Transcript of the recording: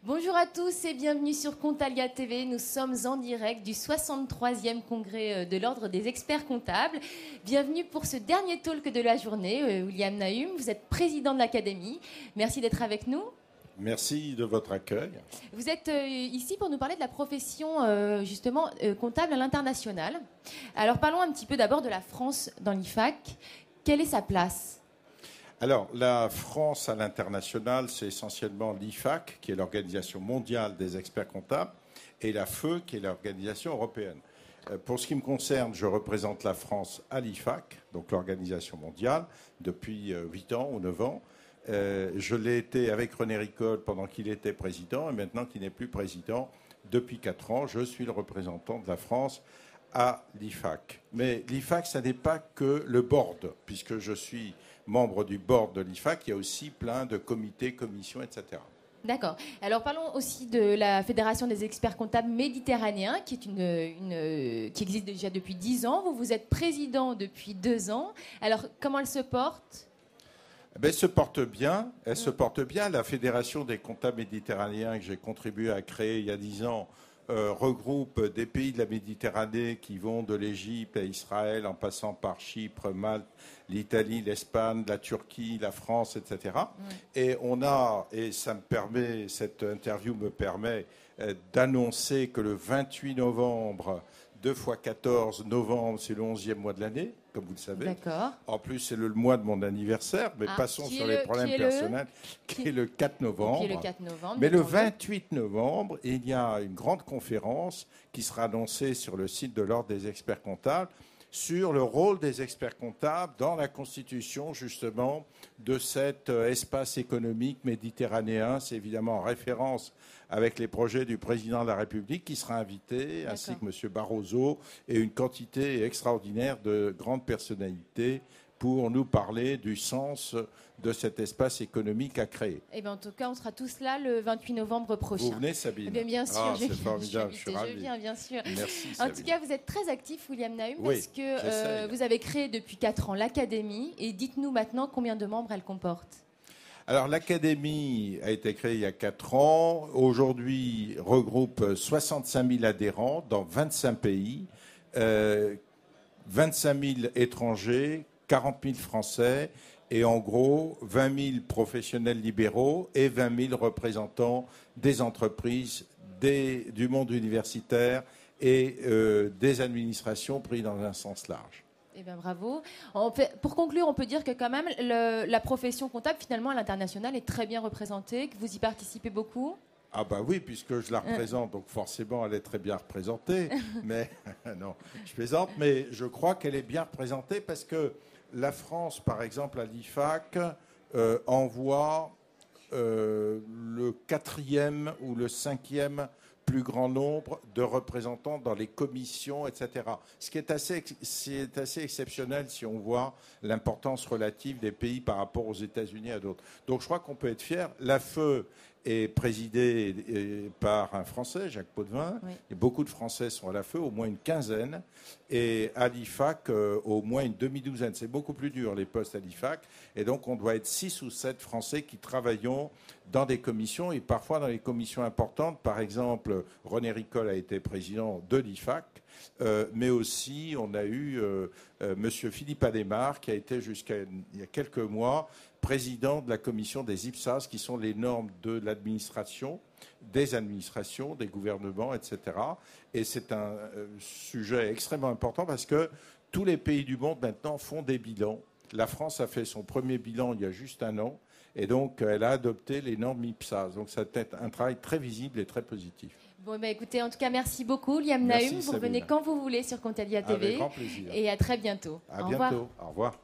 Bonjour à tous et bienvenue sur Contalia TV. Nous sommes en direct du 63e congrès de l'Ordre des experts comptables. Bienvenue pour ce dernier talk de la journée. William Nahum, vous êtes président de l'Académie. Merci d'être avec nous. Merci de votre accueil. Vous êtes ici pour nous parler de la profession justement comptable à l'international. Alors parlons un petit peu d'abord de la France dans l'IFAC. Quelle est sa place ? Alors, la France à l'international, c'est essentiellement l'IFAC, qui est l'Organisation mondiale des experts comptables, et la FE, qui est l'Organisation européenne. Pour ce qui me concerne, je représente la France à l'IFAC, donc l'Organisation mondiale, depuis 8 ans ou 9 ans. Je l'ai été avec René Ricol pendant qu'il était président, et maintenant qu'il n'est plus président, depuis 4 ans, je suis le représentant de la France à l'IFAC. Mais l'IFAC, ça n'est pas que le board, puisque je suis membre du board de l'IFAC, il y a aussi plein de comités, commissions, etc. D'accord. Alors parlons aussi de la Fédération des experts comptables méditerranéens, qui qui existe déjà depuis 10 ans. Vous êtes président depuis 2 ans. Alors comment elle se porte ? Elle se porte bien. Elle se porte bien. La Fédération des comptables méditerranéens que j'ai contribué à créer il y a 10 ans regroupe des pays de la Méditerranée qui vont de l'Égypte à Israël, en passant par Chypre, Malte, l'Italie, l'Espagne, la Turquie, la France, etc. Et ça me permet, cette interview me permet d'annoncer que le 28 novembre, 2 fois 14 novembre, c'est le 11e mois de l'année, comme vous le savez. D'accord. En plus, c'est le mois de mon anniversaire, mais passons sur les problèmes personnels, qui est le 4 novembre. Mais le 28 novembre, il y a une grande conférence qui sera annoncée sur le site de l'Ordre des experts comptables sur le rôle des experts comptables dans la constitution, justement, de cet espace économique méditerranéen. C'est évidemment en référence avec les projets du président de la République qui sera invité, ainsi que M. Barroso, et une quantité extraordinaire de grandes personnalités pour nous parler du sens de cet espace économique à créer. Eh bien, en tout cas, on sera tous là le 28 novembre prochain. Vous venez, Sabine ? Bien sûr, c'est formidable, je suis ravi. Je viens, bien sûr. Merci, Sabine. En tout cas, vous êtes très actif, William Nahum, oui, parce que vous avez créé depuis 4 ans l'Académie. Et dites-nous maintenant combien de membres elle comporte. Alors, l'Académie a été créée il y a 4 ans. Aujourd'hui, regroupe 65 000 adhérents dans 25 pays, 25 000 étrangers, 40 000 Français et en gros 20 000 professionnels libéraux et 20 000 représentants des entreprises, du monde universitaire et des administrations pris dans un sens large. Eh bien, bravo. Pour conclure, on peut dire que quand même la profession comptable, finalement, à l'international est très bien représentée, que vous y participez beaucoup. Ah bah oui, puisque je la représente, donc forcément elle est très bien représentée. Mais non, je plaisante, mais je crois qu'elle est bien représentée parce que la France, par exemple, à l'IFAC, envoie le 4e ou le 5e plus grand nombre de représentants dans les commissions, etc. Ce qui est assez exceptionnel si on voit l'importance relative des pays par rapport aux États-Unis et à d'autres. Donc je crois qu'on peut être fier. La FE est présidée par un Français, Jacques Potvin, oui. Et beaucoup de Français sont à la FE, au moins une quinzaine, et à l'IFAC, au moins une demi-douzaine. C'est beaucoup plus dur, les postes à l'IFAC, et donc on doit être 6 ou 7 Français qui travaillons dans des commissions, et parfois dans les commissions importantes. Par exemple, René Ricol a été président de l'IFAC, mais aussi on a eu M. Philippe Adhémar, qui a été jusqu'à il y a quelques mois président de la commission des IPSAS, qui sont les normes de l'administration, des administrations, des gouvernements, etc. Et c'est un sujet extrêmement important parce que tous les pays du monde maintenant font des bilans. La France a fait son premier bilan il y a juste 1 an, et donc elle a adopté les normes IPSAS. Donc ça va être un travail très visible et très positif. Bon, écoutez, en tout cas, merci beaucoup, William Nahum. Vous revenez quand vous voulez sur Contalia TV. Avec grand plaisir. Et à très bientôt. À bientôt. Au revoir.